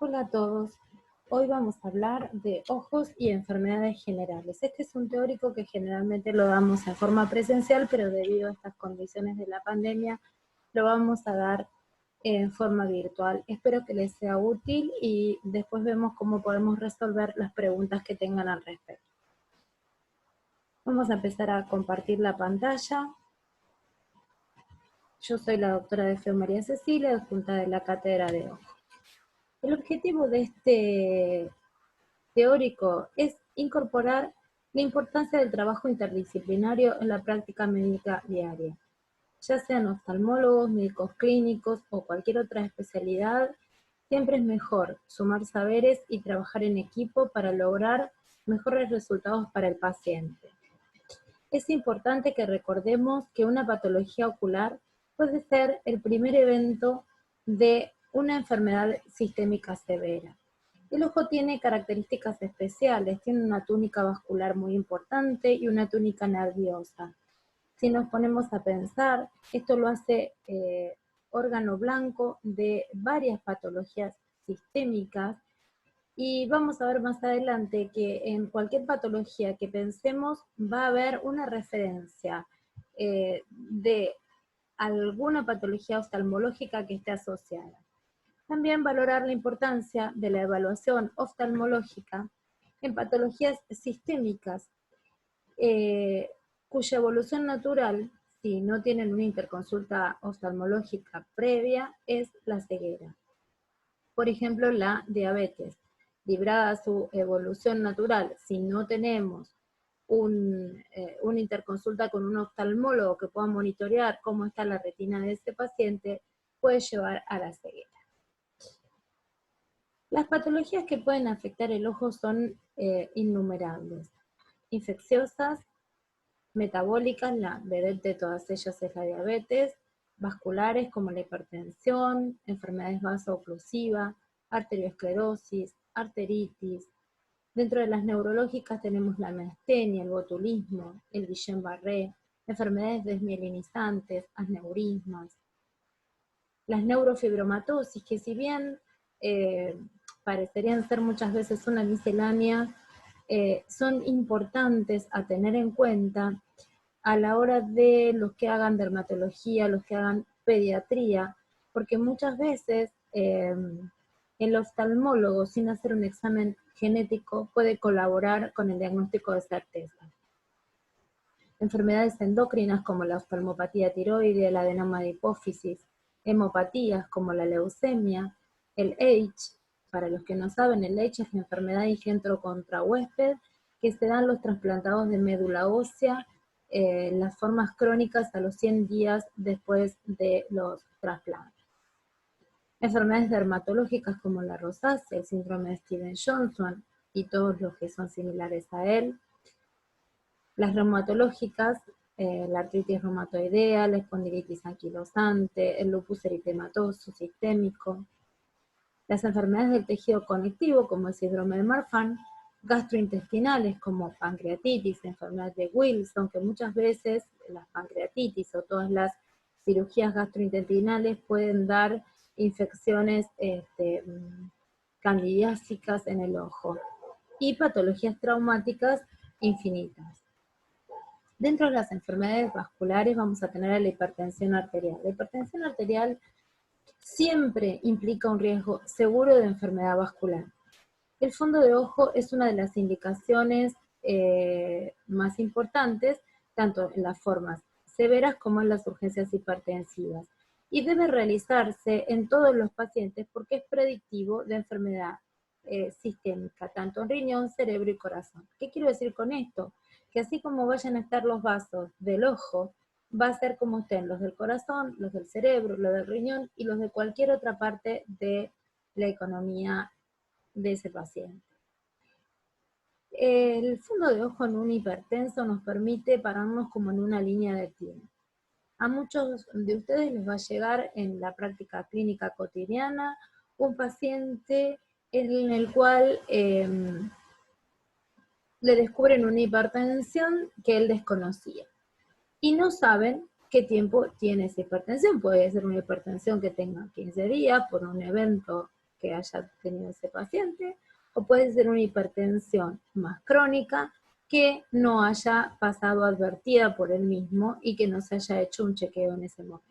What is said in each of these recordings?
Hola a todos. Hoy vamos a hablar de ojos y enfermedades generales. Este es un teórico que generalmente lo damos en forma presencial, pero debido a estas condiciones de la pandemia, lo vamos a dar en forma virtual. Espero que les sea útil y después vemos cómo podemos resolver las preguntas que tengan al respecto. Vamos a empezar a compartir la pantalla. Yo soy la doctora de Feo María Cecilia, adjunta de la Cátedra de Ojos. El objetivo de este teórico es incorporar la importancia del trabajo interdisciplinario en la práctica médica diaria. Ya sean oftalmólogos, médicos clínicos o cualquier otra especialidad, siempre es mejor sumar saberes y trabajar en equipo para lograr mejores resultados para el paciente. Es importante que recordemos que una patología ocular puede ser el primer evento de una enfermedad sistémica severa. El ojo tiene características especiales, tiene una túnica vascular muy importante y una túnica nerviosa. Si nos ponemos a pensar, esto lo hace órgano blanco de varias patologías sistémicas, y vamos a ver más adelante que en cualquier patología que pensemos va a haber una referencia de alguna patología oftalmológica que esté asociada. También valorar la importancia de la evaluación oftalmológica en patologías sistémicas, cuya evolución natural, si no tienen una interconsulta oftalmológica previa, es la ceguera. Por ejemplo, la diabetes, librada su evolución natural, si no tenemos una interconsulta con un oftalmólogo que pueda monitorear cómo está la retina de ese paciente, puede llevar a la ceguera. Las patologías que pueden afectar el ojo son innumerables. Infecciosas, metabólicas, la vedette de todas ellas es la diabetes, vasculares como la hipertensión, enfermedades vasooclusivas, arteriosclerosis, arteritis. Dentro de las neurológicas tenemos la miastenia, el botulismo, el Guillain-Barré, enfermedades desmielinizantes, aneurismas. Las neurofibromatosis, que si bien parecerían ser muchas veces una miscelánea, son importantes a tener en cuenta a la hora de los que hagan dermatología, los que hagan pediatría, porque muchas veces el oftalmólogo, sin hacer un examen genético, puede colaborar con el diagnóstico de certeza. Enfermedades endocrinas como la oftalmopatía tiroidea, el adenoma de hipófisis, hemopatías como la leucemia, el H. Para los que no saben, el H es la enfermedad ingentro contra huésped, que se dan los trasplantados de médula ósea, las formas crónicas a los 100 días después de los trasplantes. Enfermedades dermatológicas como la rosácea, el síndrome de Stevens-Johnson y todos los que son similares a él. Las reumatológicas, la artritis reumatoidea, la espondilitis anquilosante, el lupus eritematoso sistémico. Las enfermedades del tejido conectivo, como el síndrome de Marfan, gastrointestinales, como pancreatitis, enfermedad de Wilson, que muchas veces las pancreatitis o todas las cirugías gastrointestinales pueden dar infecciones candidiásicas en el ojo, y patologías traumáticas infinitas. Dentro de las enfermedades vasculares vamos a tener la hipertensión arterial. La hipertensión arterial siempre implica un riesgo seguro de enfermedad vascular. El fondo de ojo es una de las indicaciones más importantes, tanto en las formas severas como en las urgencias hipertensivas, y debe realizarse en todos los pacientes porque es predictivo de enfermedad sistémica, tanto en riñón, cerebro y corazón. ¿Qué quiero decir con esto? Que así como vayan a estar los vasos del ojo, va a ser como estén los del corazón, los del cerebro, los del riñón y los de cualquier otra parte de la economía de ese paciente. El fondo de ojo en un hipertenso nos permite pararnos como en una línea de tiempo. A muchos de ustedes les va a llegar en la práctica clínica cotidiana un paciente en el cual le descubren una hipertensión que él desconocía. Y no saben qué tiempo tiene esa hipertensión. Puede ser una hipertensión que tenga 15 días por un evento que haya tenido ese paciente, o puede ser una hipertensión más crónica que no haya pasado advertida por él mismo y que no se haya hecho un chequeo en ese momento.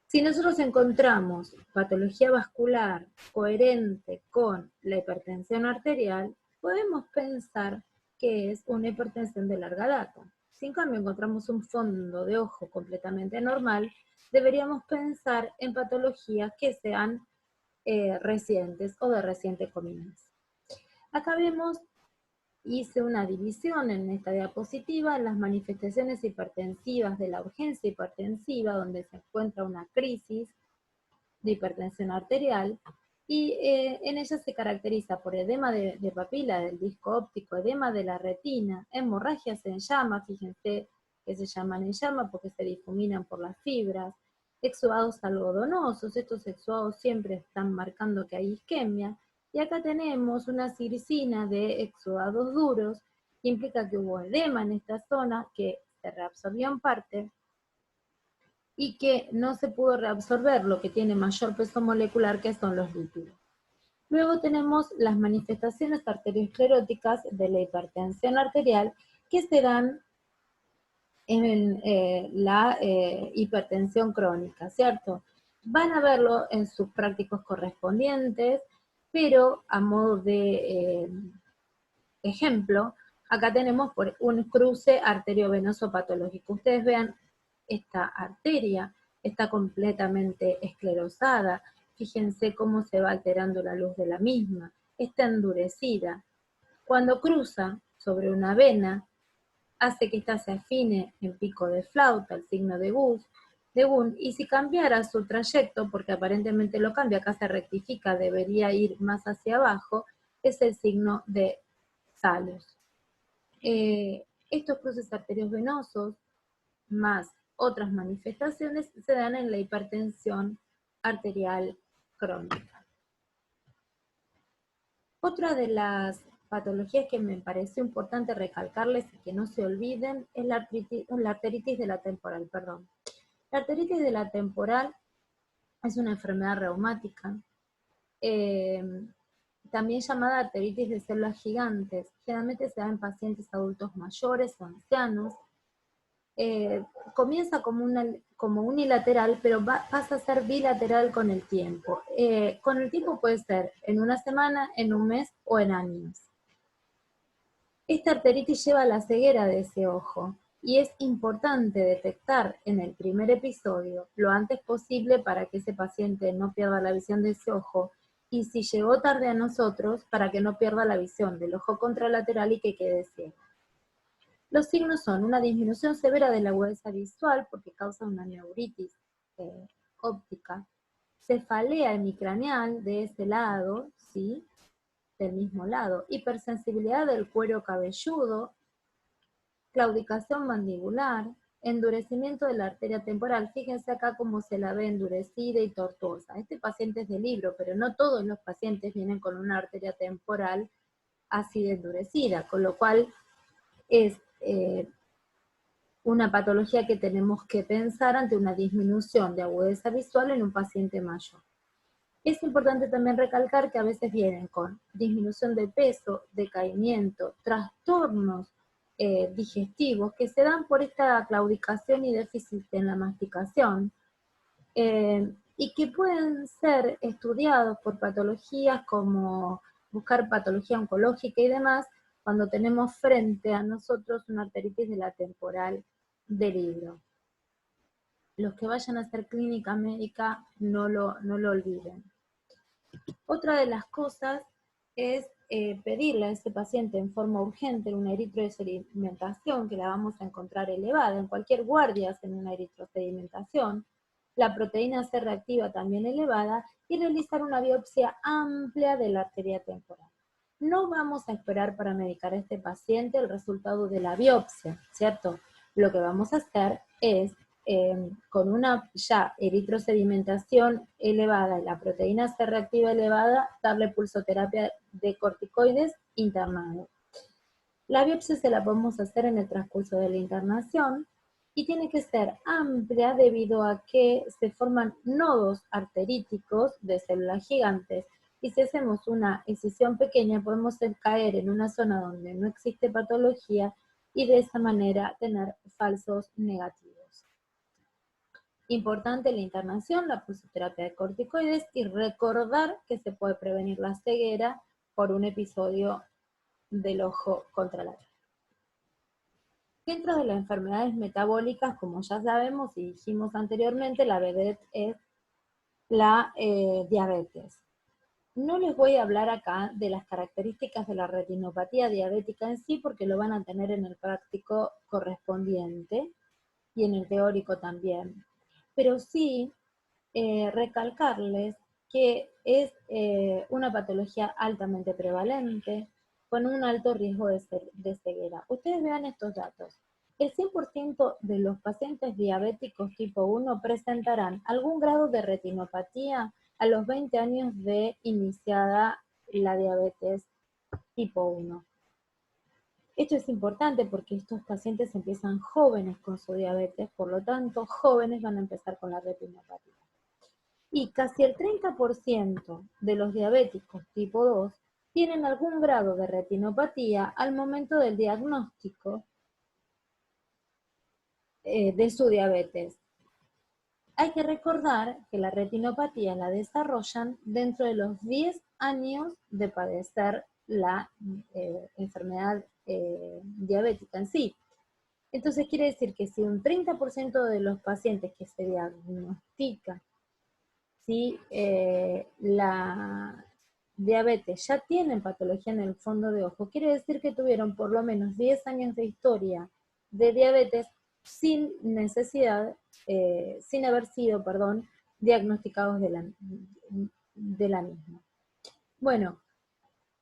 Si nosotros encontramos patología vascular coherente con la hipertensión arterial, podemos pensar que es una hipertensión de larga data. Si en cambio encontramos un fondo de ojo completamente normal, deberíamos pensar en patologías que sean recientes o de reciente comienzo. Acá vemos, hice una división en esta diapositiva en las manifestaciones hipertensivas de la urgencia hipertensiva, donde se encuentra una crisis de hipertensión arterial, y en ella se caracteriza por edema de papila del disco óptico, edema de la retina, hemorragias en llama, fíjense que se llaman en llama porque se difuminan por las fibras, exudados algodonosos, estos exudados siempre están marcando que hay isquemia, y acá tenemos una circina de exudados duros, que implica que hubo edema en esta zona, que se reabsorbió en parte, y que no se pudo reabsorber lo que tiene mayor peso molecular, que son los lípidos. Luego tenemos las manifestaciones arterioscleróticas de la hipertensión arterial, que se dan en la hipertensión crónica, ¿cierto? Van a verlo en sus prácticos correspondientes, pero a modo de ejemplo, acá tenemos por un cruce arteriovenoso patológico. Ustedes vean, esta arteria está completamente esclerosada, fíjense cómo se va alterando la luz de la misma, está endurecida. Cuando cruza sobre una vena, hace que ésta se afine en pico de flauta, el signo de Gunn, y si cambiara su trayecto, porque aparentemente lo cambia, acá se rectifica, debería ir más hacia abajo, es el signo de Salus. Estos cruces arteriovenosos, más otras manifestaciones, se dan en la hipertensión arterial crónica. Otra de las patologías que me pareció importante recalcarles y que no se olviden es la arteritis de la temporal. La arteritis de la temporal es una enfermedad reumática, también llamada arteritis de células gigantes. Generalmente se da en pacientes adultos mayores o ancianos. Comienza como unilateral, pero pasa a ser bilateral con el tiempo. Con el tiempo puede ser en una semana, en un mes o en años. Esta arteritis lleva a la ceguera de ese ojo y es importante detectar en el primer episodio lo antes posible para que ese paciente no pierda la visión de ese ojo, y si llegó tarde a nosotros, para que no pierda la visión del ojo contralateral y que quede ciego. Los signos son una disminución severa de la agudeza visual porque causa una neuritis óptica, cefalea hemicraneal de ese lado, ¿sí?, del mismo lado, hipersensibilidad del cuero cabelludo, claudicación mandibular, endurecimiento de la arteria temporal. Fíjense acá cómo se la ve endurecida y tortuosa. Este paciente es de libro, pero no todos los pacientes vienen con una arteria temporal así de endurecida, con lo cual es una patología que tenemos que pensar ante una disminución de agudeza visual en un paciente mayor. Es importante también recalcar que a veces vienen con disminución de peso, decaimiento, trastornos digestivos que se dan por esta claudicación y déficit en la masticación, y que pueden ser estudiados por patologías como buscar patología oncológica y demás, cuando tenemos frente a nosotros una arteritis de la temporal de libro. Los que vayan a hacer clínica médica no lo olviden. Otra de las cosas es pedirle a ese paciente en forma urgente una eritrosedimentación, que la vamos a encontrar elevada. En cualquier guardia hacen una eritrosedimentación, la proteína C reactiva también elevada, y realizar una biopsia amplia de la arteria temporal. No vamos a esperar para medicar a este paciente el resultado de la biopsia, ¿cierto? Lo que vamos a hacer es, con una ya eritrosedimentación elevada y la proteína C reactiva elevada, darle pulsoterapia de corticoides internado. La biopsia se la podemos hacer en el transcurso de la internación, y tiene que ser amplia debido a que se forman nodos arteríticos de células gigantes, y si hacemos una excisión pequeña podemos caer en una zona donde no existe patología y de esa manera tener falsos negativos. Importante la internación, la pulsoterapia de corticoides y recordar que se puede prevenir la ceguera por un episodio del ojo contralateral. Dentro de las enfermedades metabólicas, como ya sabemos y dijimos anteriormente, la vedette es la diabetes. No les voy a hablar acá de las características de la retinopatía diabética en sí, porque lo van a tener en el práctico correspondiente y en el teórico también. Pero sí recalcarles que es una patología altamente prevalente, con un alto riesgo de ceguera. Ustedes vean estos datos. El 100% de los pacientes diabéticos tipo 1 presentarán algún grado de retinopatía a los 20 años de iniciada la diabetes tipo 1. Esto es importante porque estos pacientes empiezan jóvenes con su diabetes, por lo tanto, jóvenes van a empezar con la retinopatía. Y casi el 30% de los diabéticos tipo 2 tienen algún grado de retinopatía al momento del diagnóstico de su diabetes. Hay que recordar que la retinopatía la desarrollan dentro de los 10 años de padecer la enfermedad diabética en sí. Entonces quiere decir que si un 30% de los pacientes que se diagnostican si la diabetes ya tienen patología en el fondo de ojo, quiere decir que tuvieron por lo menos 10 años de historia de diabetes sin necesidad, sin haber sido, diagnosticados de la misma. Bueno,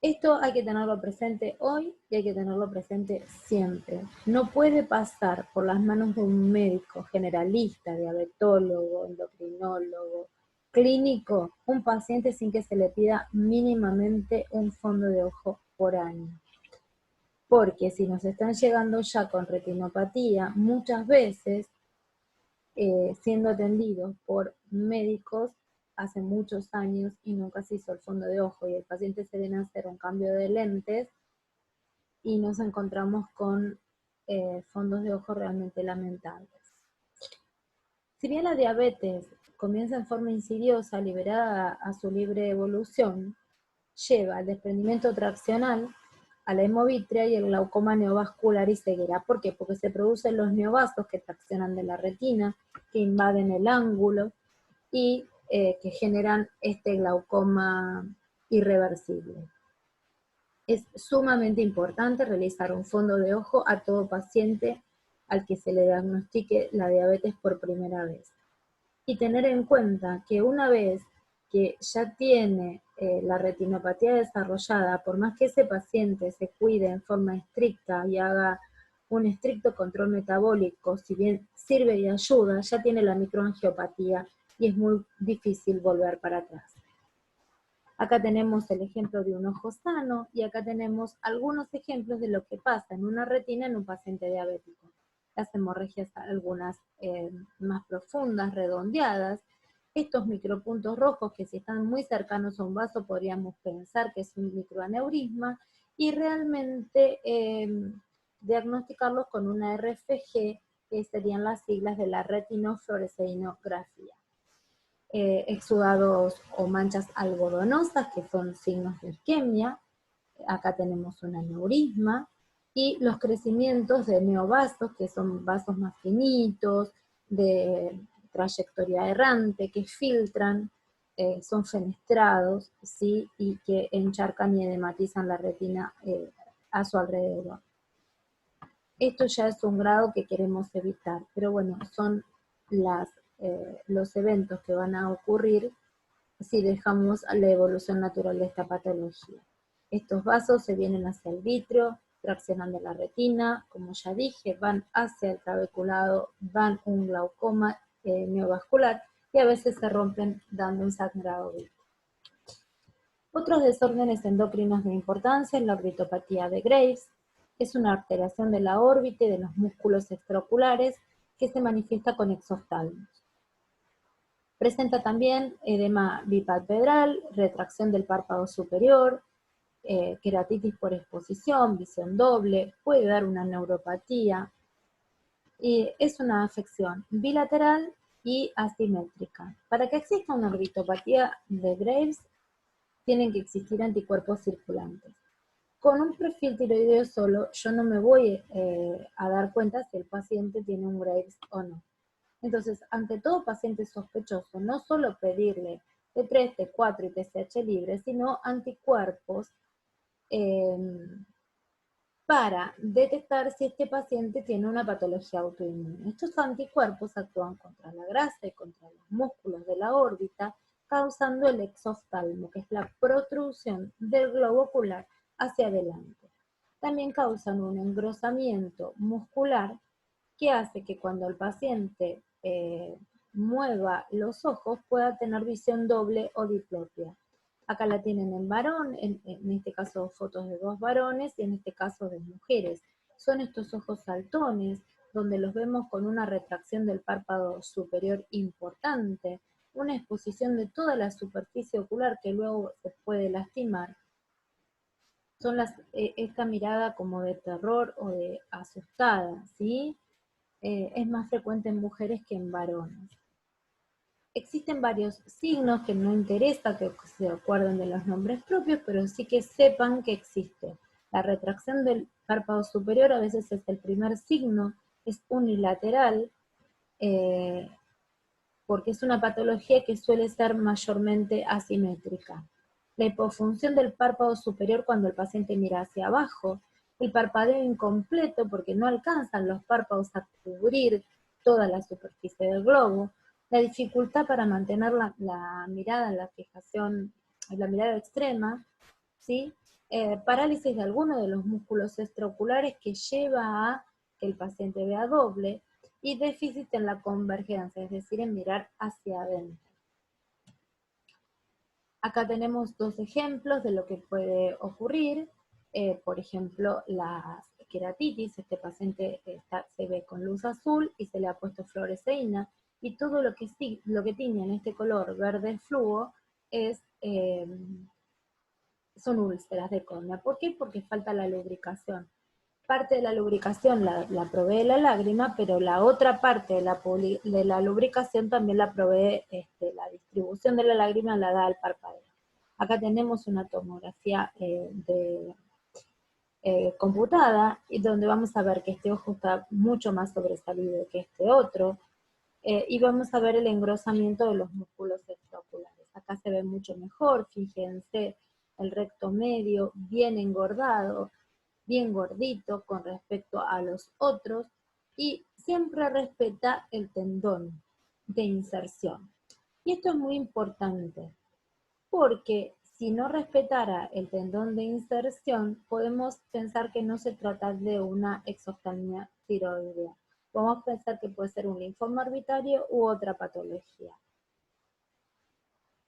esto hay que tenerlo presente hoy y hay que tenerlo presente siempre. No puede pasar por las manos de un médico generalista, diabetólogo, endocrinólogo, clínico, un paciente sin que se le pida mínimamente un fondo de ojo por año. Porque si nos están llegando ya con retinopatía, muchas veces siendo atendidos por médicos hace muchos años y nunca se hizo el fondo de ojo y el paciente se viene a hacer un cambio de lentes y nos encontramos con fondos de ojo realmente lamentables. Si bien la diabetes comienza en forma insidiosa, liberada a su libre evolución, lleva al desprendimiento traccional, a la hemovítrea y el glaucoma neovascular y ceguera. ¿Por qué? Porque se producen los neovasos que traccionan de la retina, que invaden el ángulo y que generan este glaucoma irreversible. Es sumamente importante realizar un fondo de ojo a todo paciente al que se le diagnostique la diabetes por primera vez. Y tener en cuenta que una vez que ya tiene la retinopatía desarrollada, por más que ese paciente se cuide en forma estricta y haga un estricto control metabólico, si bien sirve y ayuda, ya tiene la microangiopatía y es muy difícil volver para atrás. Acá tenemos el ejemplo de un ojo sano y acá tenemos algunos ejemplos de lo que pasa en una retina en un paciente diabético. Las hemorragias algunas más profundas, redondeadas, estos micropuntos rojos que si están muy cercanos a un vaso podríamos pensar que es un microaneurisma y realmente diagnosticarlos con una RFG, que serían las siglas de la retinofluoresceinografía. Exudados o manchas algodonosas, que son signos de isquemia. Acá tenemos un aneurisma, y los crecimientos de neovasos, que son vasos más finitos, de trayectoria errante, que filtran, son fenestrados, ¿sí? Y que encharcan y edematizan la retina a su alrededor. Esto ya es un grado que queremos evitar, pero bueno, son los eventos que van a ocurrir si dejamos la evolución natural de esta patología. Estos vasos se vienen hacia el vítreo, traccionan de la retina, como ya dije, van hacia el trabeculado, dan un glaucoma neovascular y a veces se rompen dando un sangrado vítreo. Otros desórdenes endocrinos de importancia es la orbitopatía de Graves. Es una alteración de la órbita y de los músculos extraoculares que se manifiesta con exoftalmos. Presenta también edema bipalpebral, retracción del párpado superior, queratitis por exposición, visión doble, puede dar una neuropatía, y es una afección bilateral y asimétrica. Para que exista una orbitopatía de Graves, tienen que existir anticuerpos circulantes. Con un perfil tiroideo solo, yo no me voy a dar cuenta si el paciente tiene un Graves o no. Entonces, ante todo paciente sospechoso, no solo pedirle T3, T4 y TSH libre, sino anticuerpos para detectar si este paciente tiene una patología autoinmune. Estos anticuerpos actúan contra la grasa y contra los músculos de la órbita, causando el exoftalmo, que es la protrusión del globo ocular hacia adelante. También causan un engrosamiento muscular que hace que cuando el paciente mueva los ojos pueda tener visión doble o diplopia. Acá la tienen en varón, en este caso fotos de 2 varones y en este caso de mujeres. Son estos ojos saltones, donde los vemos con una retracción del párpado superior importante, una exposición de toda la superficie ocular que luego se puede lastimar. Son esta mirada como de terror o de asustada, ¿sí? Es más frecuente en mujeres que en varones. Existen varios signos que no interesa que se acuerden de los nombres propios, pero sí que sepan que existe. La retracción del párpado superior a veces es el primer signo, es unilateral, porque es una patología que suele ser mayormente asimétrica. La hipofunción del párpado superior cuando el paciente mira hacia abajo, el parpadeo incompleto porque no alcanzan los párpados a cubrir toda la superficie del globo, la dificultad para mantener la mirada en la fijación, la mirada extrema, ¿sí? Parálisis de alguno de los músculos extraoculares que lleva a que el paciente vea doble, y déficit en la convergencia, es decir, en mirar hacia adentro. Acá tenemos 2 ejemplos de lo que puede ocurrir. Por ejemplo, la queratitis, este paciente se ve con luz azul y se le ha puesto fluoresceína, y todo lo que tiñe en este color verde fluo son úlceras de córnea. ¿Por qué? Porque falta la lubricación. Parte de la lubricación la provee la lágrima, pero la otra parte de la lubricación también la provee, la distribución de la lágrima la da el parpadeo. Acá tenemos una tomografía computada, y donde vamos a ver que este ojo está mucho más sobresalido que este otro, y vamos a ver el engrosamiento de los músculos extraoculares. Acá se ve mucho mejor, fíjense, el recto medio bien engordado, bien gordito con respecto a los otros, y siempre respeta el tendón de inserción. Y esto es muy importante, porque si no respetara el tendón de inserción, podemos pensar que no se trata de una exoftalmia tiroidea. Podemos pensar que puede ser un linfoma orbitario u otra patología.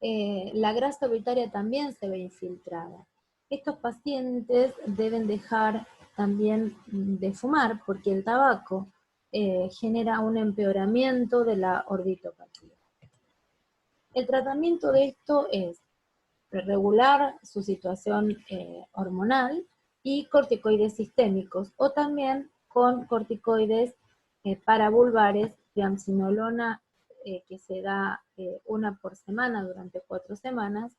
La grasa orbitaria también se ve infiltrada. Estos pacientes deben dejar también de fumar, porque el tabaco genera un empeoramiento de la orbitopatía. El tratamiento de esto es regular su situación hormonal y corticoides sistémicos, o también con corticoides paravulvares, triamcinolona, que se da una por semana durante 4 semanas,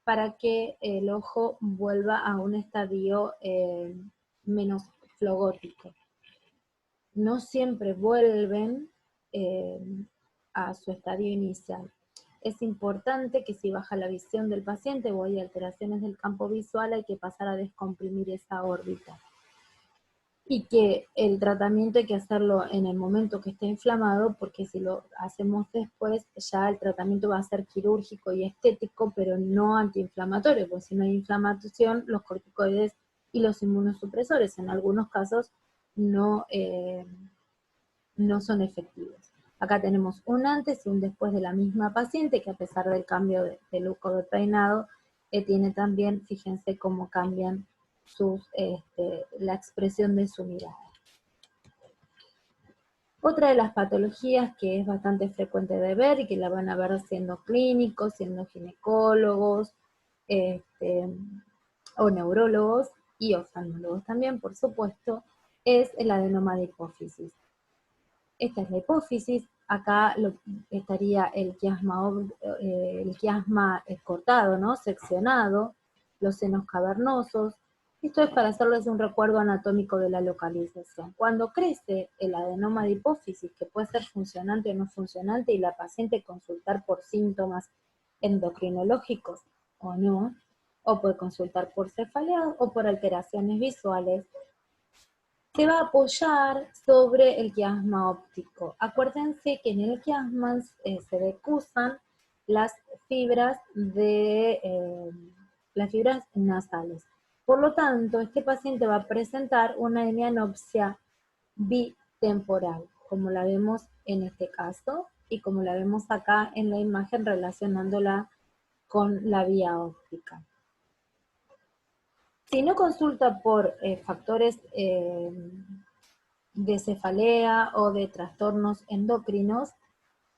para que el ojo vuelva a un estadio menos flogótico. No siempre vuelven a su estadio inicial. Es importante que si baja la visión del paciente o hay alteraciones del campo visual, hay que pasar a descomprimir esa órbita. Y que el tratamiento hay que hacerlo en el momento que esté inflamado, porque si lo hacemos después, ya el tratamiento va a ser quirúrgico y estético, pero no antiinflamatorio, porque si no hay inflamación, los corticoides y los inmunosupresores en algunos casos no son efectivos. Acá tenemos un antes y un después de la misma paciente, que a pesar del cambio de look o de peinado, tiene también, fíjense cómo cambian la expresión de su mirada. Otra de las patologías que es bastante frecuente de ver y que la van a ver siendo clínicos, siendo ginecólogos, o neurólogos y oftalmólogos también, por supuesto, es el adenoma de hipófisis. Esta es la hipófisis, acá estaría el quiasma cortado, ¿no? Seccionado, los senos cavernosos. Esto es para hacerles un recuerdo anatómico de la localización. Cuando crece el adenoma de hipófisis, que puede ser funcionante o no funcionante, y la paciente consultar por síntomas endocrinológicos o no, o puede consultar por cefalea o por alteraciones visuales, se va a apoyar sobre el quiasma óptico. Acuérdense que en el quiasma se decusan las fibras las fibras nasales. Por lo tanto, este paciente va a presentar una hemianopsia bitemporal, como la vemos en este caso y como la vemos acá en la imagen relacionándola con la vía óptica. Si no consulta por factores de cefalea o de trastornos endocrinos,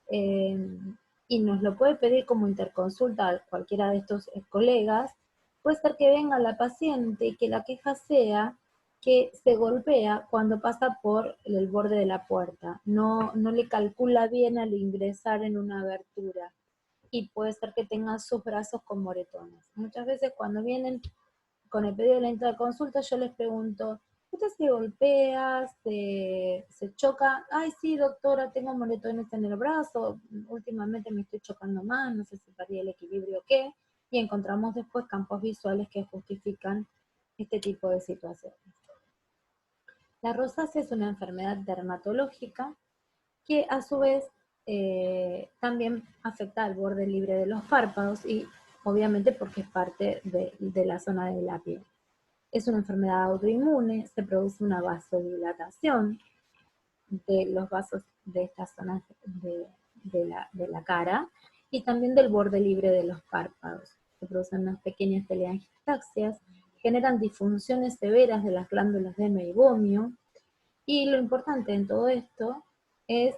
y nos lo puede pedir como interconsulta a cualquiera de estos colegas, puede ser que venga la paciente y que la queja sea que se golpea cuando pasa por el borde de la puerta, no le calcula bien al ingresar en una abertura, y puede ser que tenga sus brazos con moretones. Muchas veces cuando vienen con el pedido de la interconsulta, yo les pregunto, ¿usted se golpea, se choca? Ay, sí, doctora, tengo moretones en el brazo, últimamente me estoy chocando más, no sé si perdí el equilibrio o qué, y encontramos después campos visuales que justifican este tipo de situaciones. La rosácea es una enfermedad dermatológica que a su vez también afecta al borde libre de los párpados y obviamente porque es parte de la zona de la piel. Es una enfermedad autoinmune, se produce una vasodilatación de los vasos de estas zonas de la cara y también del borde libre de los párpados. Se producen unas pequeñas telangiectasias, generan disfunciones severas de las glándulas de meibomio, y lo importante en todo esto es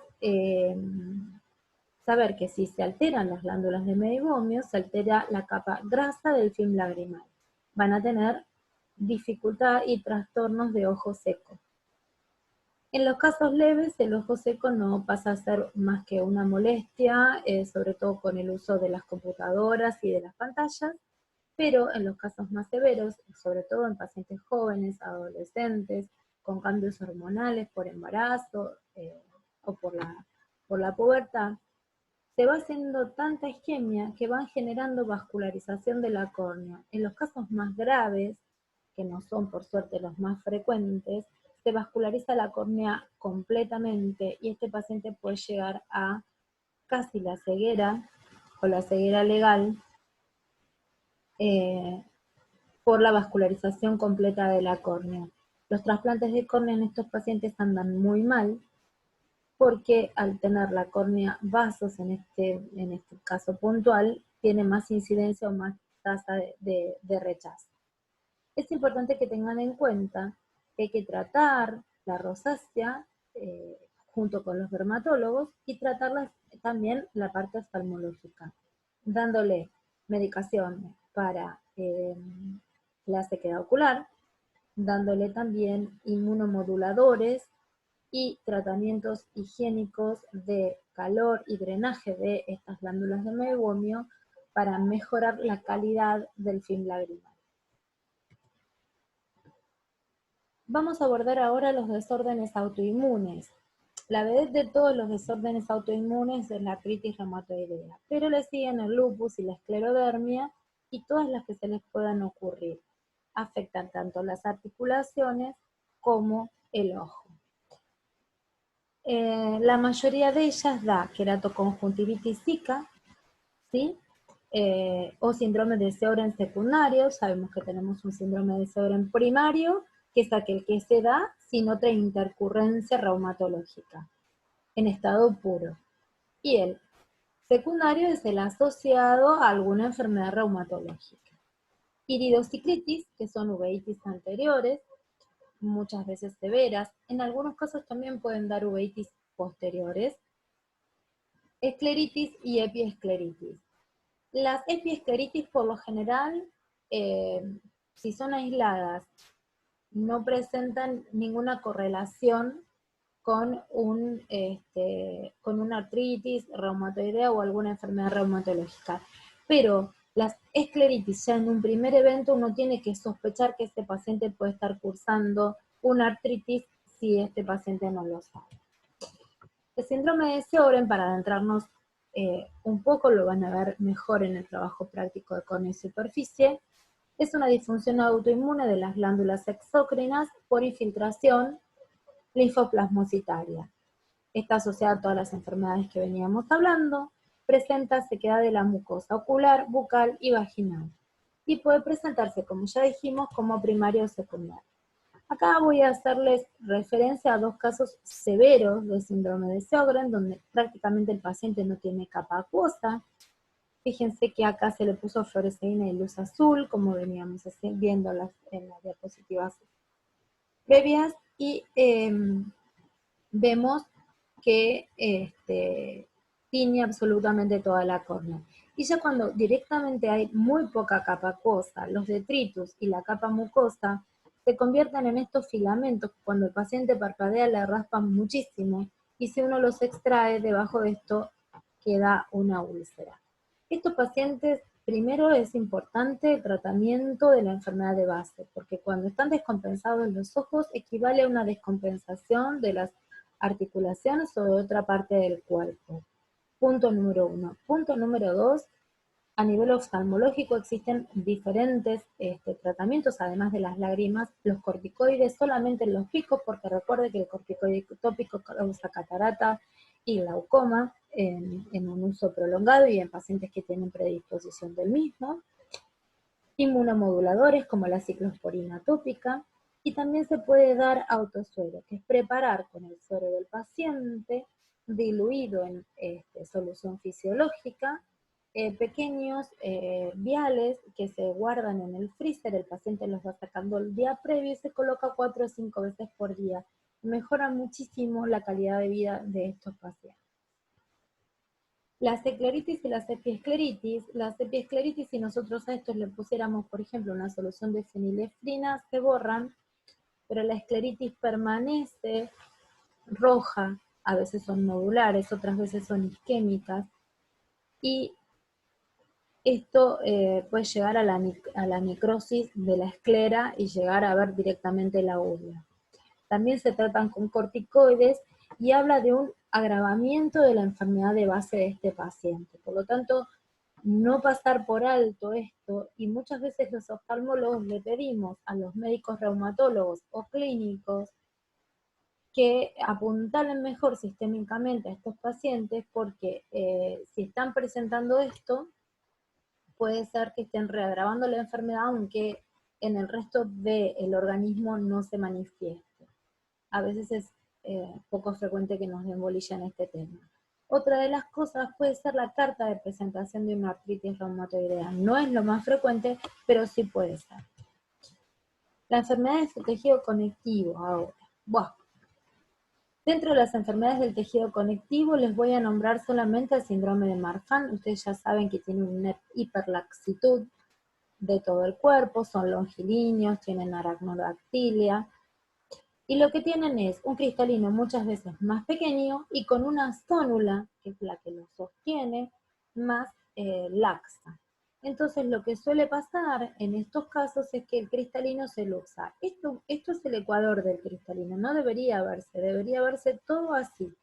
saber que si se alteran las glándulas de meibomio, se altera la capa grasa del film lagrimal. Van a tener dificultad y trastornos de ojo seco. En los casos leves, el ojo seco no pasa a ser más que una molestia, sobre todo con el uso de las computadoras y de las pantallas, pero en los casos más severos, sobre todo en pacientes jóvenes, adolescentes, con cambios hormonales por embarazo o por la pubertad, se va haciendo tanta isquemia que van generando vascularización de la córnea. En los casos más graves, que no son por suerte los más frecuentes, se vasculariza la córnea completamente y este paciente puede llegar a casi la ceguera o la ceguera legal por la vascularización completa de la córnea. Los trasplantes de córnea en estos pacientes andan muy mal porque al tener la córnea vasos en este caso puntual, tiene más incidencia o más tasa de rechazo. Es importante que tengan en cuenta que hay que tratar la rosácea junto con los dermatólogos y tratarlas también la parte oftalmológica, dándole medicación para la sequedad ocular, dándole también inmunomoduladores y tratamientos higiénicos de calor y drenaje de estas glándulas de meibomio para mejorar la calidad del film lagrimal. Vamos a abordar ahora los desórdenes autoinmunes. La vedette de todos los desórdenes autoinmunes es la artritis reumatoidea, pero le siguen el lupus y la esclerodermia y todas las que se les puedan ocurrir. Afectan tanto las articulaciones como el ojo. La mayoría de ellas da queratoconjuntivitis zika, ¿sí? O síndrome de Sjögren secundario. Sabemos que tenemos un síndrome de Sjögren primario, que es aquel que se da sin otra intercurrencia reumatológica, en estado puro. Y el secundario es el asociado a alguna enfermedad reumatológica. Iridociclitis, que son uveitis anteriores, muchas veces severas. En algunos casos también pueden dar uveitis posteriores, escleritis y epiescleritis. Las epiescleritis por lo general, si son aisladas, no presentan ninguna correlación con una artritis reumatoidea o alguna enfermedad reumatológica. Pero las escleritis, ya en un primer evento, uno tiene que sospechar que este paciente puede estar cursando una artritis si este paciente no lo sabe. El síndrome de Sjögren, para adentrarnos un poco, lo van a ver mejor en el trabajo práctico de córnea y superficie, es una disfunción autoinmune de las glándulas exócrinas por infiltración linfoplasmocitaria. Está asociada a todas las enfermedades que veníamos hablando, presenta sequedad de la mucosa ocular, bucal y vaginal. Y puede presentarse, como ya dijimos, como primario o secundario. Acá voy a hacerles referencia a dos casos severos de síndrome de Sjögren, donde prácticamente el paciente no tiene capa acuosa. Fíjense que acá se le puso fluoresceína y luz azul, como veníamos viendo en las diapositivas previas, y vemos que tiñe absolutamente toda la córnea. Y ya cuando directamente hay muy poca capa acuosa, los detritus y la capa mucosa se convierten en estos filamentos. Cuando el paciente parpadea le raspan muchísimo, y si uno los extrae, debajo de esto queda una úlcera. Estos pacientes, primero es importante el tratamiento de la enfermedad de base, porque cuando están descompensados los ojos equivale a una descompensación de las articulaciones o de otra parte del cuerpo. Punto número 1. Punto número 2, a nivel oftalmológico existen diferentes tratamientos, además de las lágrimas. Los corticoides solamente en los picos, porque recuerde que el corticoide tópico causa catarata y glaucoma en un uso prolongado y en pacientes que tienen predisposición del mismo. Inmunomoduladores como la ciclosporina tópica, y también se puede dar autosuero, que es preparar con el suero del paciente, diluido en solución fisiológica, pequeños viales que se guardan en el freezer, el paciente los va sacando el día previo y se coloca 4 o 5 veces por día. Mejora muchísimo la calidad de vida de estos pacientes. Las escleritis y las epiescleritis, si nosotros a estos le pusiéramos, por ejemplo, una solución de fenilefrina, se borran, pero la escleritis permanece roja, a veces son nodulares, otras veces son isquémicas, y esto puede llegar a la necrosis de la esclera y llegar a ver directamente la úvula. También se tratan con corticoides y habla de un agravamiento de la enfermedad de base de este paciente. Por lo tanto, no pasar por alto esto, y muchas veces los oftalmólogos le pedimos a los médicos reumatólogos o clínicos que apuntalen mejor sistémicamente a estos pacientes, porque si están presentando esto, puede ser que estén reagravando la enfermedad, aunque en el resto del organismo no se manifieste. A veces es poco frecuente que nos den bolilla en este tema. Otra de las cosas puede ser la carta de presentación de una artritis reumatoidea. No es lo más frecuente, pero sí puede ser. La enfermedad del tejido conectivo ahora. Bueno, dentro de las enfermedades del tejido conectivo les voy a nombrar solamente el síndrome de Marfan. Ustedes ya saben que tiene una hiperlaxitud de todo el cuerpo, son longilíneos, tienen aracnodactilia, y lo que tienen es un cristalino muchas veces más pequeño y con una zónula, que es la que lo sostiene, más laxa. Entonces lo que suele pasar en estos casos es que el cristalino se luxa. Esto es el ecuador del cristalino, no debería verse todo así.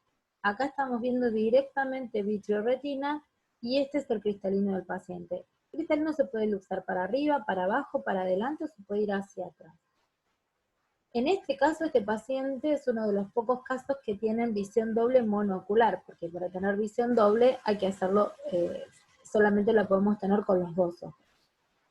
Acá estamos viendo directamente vitreoretina y este es el cristalino del paciente. El cristalino se puede luxar para arriba, para abajo, para adelante, o se puede ir hacia atrás. En este caso, este paciente es uno de los pocos casos que tienen visión doble monocular, porque para tener visión doble hay que hacerlo, solamente la podemos tener con los dos ojos.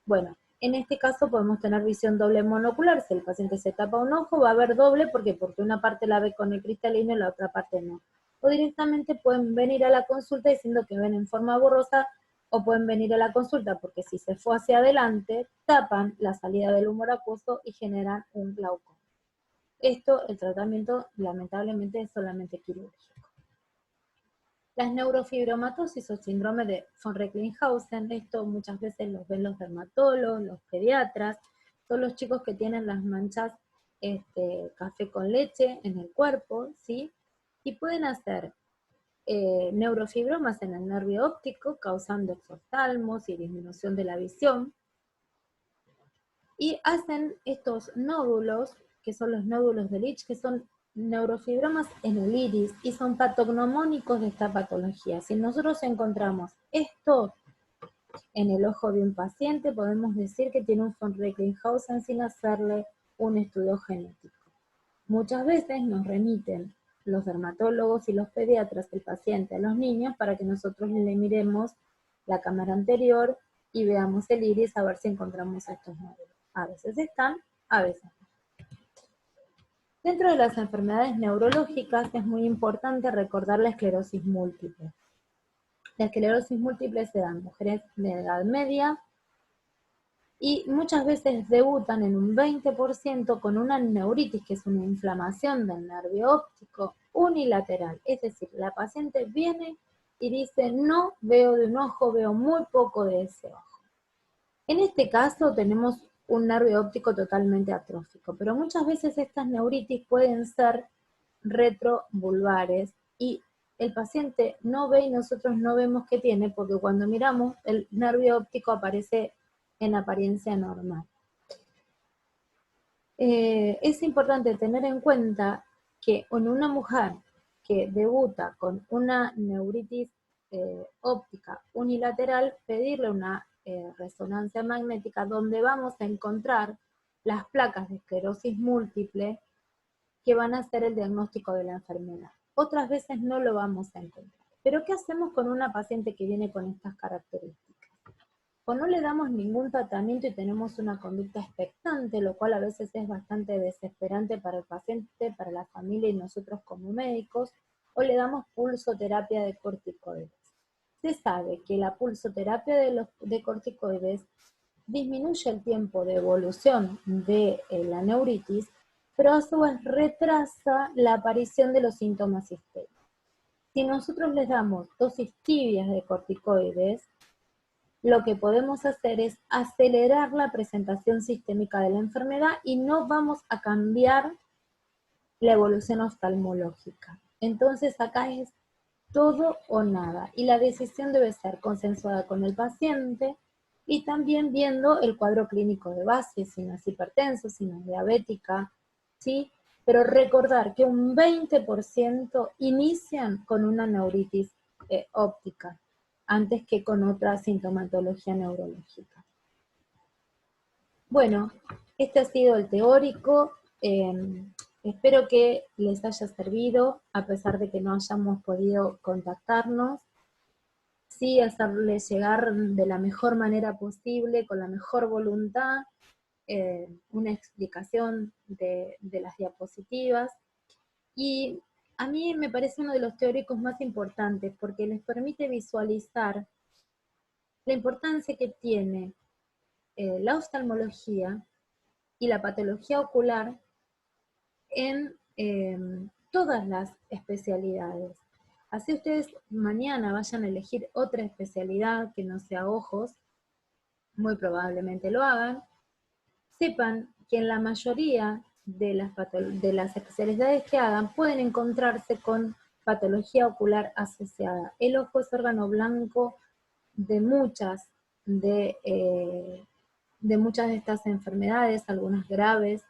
Bueno, en este caso podemos tener visión doble monocular. Si el paciente se tapa un ojo, va a ver doble, porque una parte la ve con el cristalino y la otra parte no. O directamente pueden venir a la consulta diciendo que ven en forma borrosa, o pueden venir a la consulta porque si se fue hacia adelante, tapan la salida del humor acuoso y generan un glaucoma. Esto, el tratamiento, lamentablemente, es solamente quirúrgico. Las neurofibromatosis o síndrome de von Recklinghausen, esto muchas veces los ven los dermatólogos, los pediatras, son los chicos que tienen las manchas café con leche en el cuerpo, ¿sí? Y pueden hacer neurofibromas en el nervio óptico, causando exoftalmos y disminución de la visión, y hacen estos nódulos, que son los nódulos de Leach, que son neurofibromas en el iris, y son patognomónicos de esta patología. Si nosotros encontramos esto en el ojo de un paciente, podemos decir que tiene un von Recklinghausen sin hacerle un estudio genético. Muchas veces nos remiten los dermatólogos y los pediatras el paciente a los niños para que nosotros le miremos la cámara anterior y veamos el iris a ver si encontramos estos nódulos. A veces están, a veces no. Dentro de las enfermedades neurológicas es muy importante recordar la esclerosis múltiple. La esclerosis múltiple se da en mujeres de edad media y muchas veces debutan en un 20% con una neuritis, que es una inflamación del nervio óptico unilateral. Es decir, la paciente viene y dice, no veo de un ojo, veo muy poco de ese ojo. En este caso tenemos un nervio óptico totalmente atrófico, pero muchas veces estas neuritis pueden ser retrovulvares y el paciente no ve y nosotros no vemos qué tiene, porque cuando miramos el nervio óptico aparece en apariencia normal. Es importante tener en cuenta que en una mujer que debuta con una neuritis óptica unilateral, pedirle una resonancia magnética donde vamos a encontrar las placas de esclerosis múltiple que van a hacer el diagnóstico de la enfermedad. Otras veces no lo vamos a encontrar. Pero ¿qué hacemos con una paciente que viene con estas características? O no le damos ningún tratamiento y tenemos una conducta expectante, lo cual a veces es bastante desesperante para el paciente, para la familia y nosotros como médicos, o le damos pulsoterapia de corticoides. Se sabe que la pulsoterapia de corticoides disminuye el tiempo de evolución de la neuritis, pero a su vez retrasa la aparición de los síntomas sistémicos. Si nosotros les damos dosis tibias de corticoides, lo que podemos hacer es acelerar la presentación sistémica de la enfermedad y no vamos a cambiar la evolución oftalmológica. Entonces acá es todo o nada, y la decisión debe ser consensuada con el paciente y también viendo el cuadro clínico de base, si no es hipertenso, si no es diabética, ¿sí? Pero recordar que un 20% inician con una neuritis óptica, antes que con otra sintomatología neurológica. Bueno, este ha sido el teórico. Espero que les haya servido, a pesar de que no hayamos podido contactarnos. Sí, hacerles llegar de la mejor manera posible, con la mejor voluntad, una explicación de las diapositivas. Y a mí me parece uno de los teóricos más importantes, porque les permite visualizar la importancia que tiene la oftalmología y la patología ocular en todas las especialidades. Así ustedes mañana vayan a elegir otra especialidad que no sea ojos, muy probablemente lo hagan, sepan que en la mayoría de las especialidades que hagan pueden encontrarse con patología ocular asociada. El ojo es órgano blanco de muchas de estas enfermedades, algunas graves,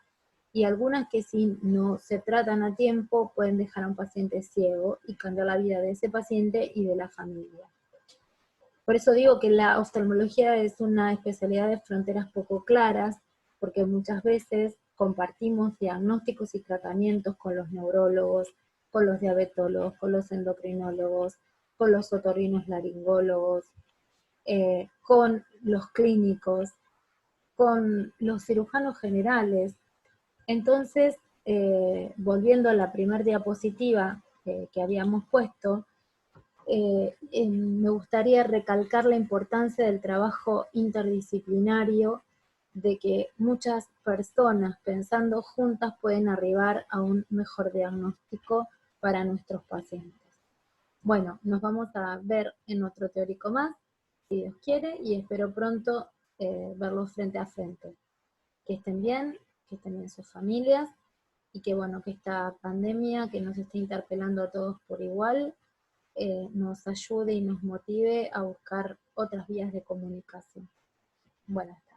y algunas que si no se tratan a tiempo pueden dejar a un paciente ciego y cambiar la vida de ese paciente y de la familia. Por eso digo que la oftalmología es una especialidad de fronteras poco claras, porque muchas veces compartimos diagnósticos y tratamientos con los neurólogos, con los diabetólogos, con los endocrinólogos, con los otorrinos laringólogos, con los clínicos, con los cirujanos generales. Entonces, volviendo a la primera diapositiva que habíamos puesto, me gustaría recalcar la importancia del trabajo interdisciplinario, de que muchas personas pensando juntas pueden arribar a un mejor diagnóstico para nuestros pacientes. Bueno, nos vamos a ver en otro teórico más, si Dios quiere, y espero pronto verlos frente a frente. Que estén bien sus familias, y que bueno, que esta pandemia que nos está interpelando a todos por igual, nos ayude y nos motive a buscar otras vías de comunicación. Buenas tardes.